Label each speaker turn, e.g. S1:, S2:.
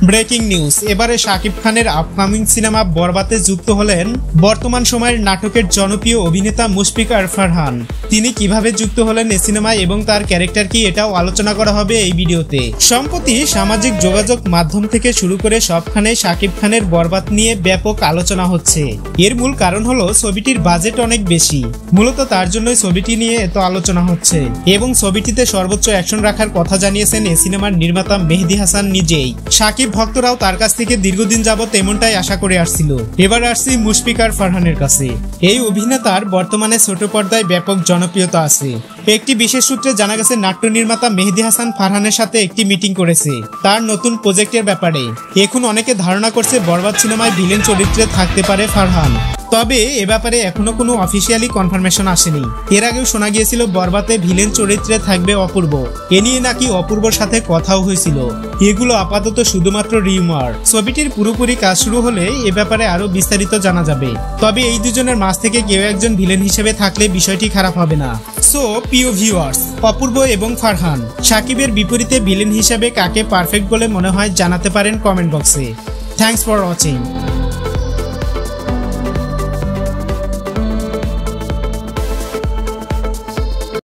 S1: Breaking news, এবারে শাকিব খানের upcoming cinema বরবাতে যুক্ত হলেন বর্তমান সময়ের নাটকের জনপ্রিয় অভিনেতা মুশফিকার ফারহান। তিনি কিভাবে যুক্ত হলেন এই সিনেমায় এবং তার ক্যারেক্টার কি, এটাও আলোচনা করা হবে এই ভিডিওতে। সম্প্রতি সামাজিক যোগাযোগ মাধ্যম থেকে শুরু করে সবখানে শাকিব খানের বরবাত নিয়ে ব্যাপক আলোচনা হচ্ছে। এর মূল কারণ হলো ছবিটির বাজেট অনেক বেশি, মূলত তার জন্যই ছবিটি নিয়ে এত আলোচনা হচ্ছে এবং ছবিটিতে সর্বোচ্চ অ্যাকশন রাখার কথা জানিয়েছেন এই সিনেমার নির্মাতা মেহেদী হাসান নিজেই। শাকিব ভক্তরাও তার কাছ থেকে দীর্ঘদিন যাবত এমনটাই আশা করে আসছিল। এবার আসছি মুশফিকার ফারহানের কাছে। এই অভিনেতার বর্তমানে ছোট পর্দায় ব্যাপক জনপ্রিয়তা আছে। একটি বিশেষ সূত্রে জানা গেছে নাট্য নির্মাতা মেহেদী হাসান ফারহানের সাথে একটি মিটিং করেছে তার নতুন প্রজেক্টের ব্যাপারে। এখন অনেকে ধারণা করছে বরবাদ সিনেমায় ভিলেন চরিত্রে থাকতে পারে ফারহান, তবে এ ব্যাপারে এখনো কোনো অফিসিয়ালি কনফার্মেশন আসেনি। এর আগেও শোনা গিয়েছিল বরবাতে ভিলেন চরিত্রে থাকবে অপূর্ব, এ নিয়ে নাকি অপূর্বর সাথে কথাও হয়েছিল। এগুলো আপাতত শুধুমাত্র রিউমার। ছবিটির পুরোপুরি কাজ শুরু হলে এ ব্যাপারে আরো বিস্তারিত জানা যাবে। তবে এই দুজনের মাঝ থেকে কেউ একজন ভিলেন হিসেবে থাকলে বিষয়টি খারাপ হবে না। সো প্রিয় ভিউয়ার্স, অপূর্ব এবং ফারহান, শাকিবের বিপরীতে ভিলেন হিসেবে কাকে পারফেক্ট বলে মনে হয় জানাতে পারেন কমেন্ট বক্সে। Thanks for watching.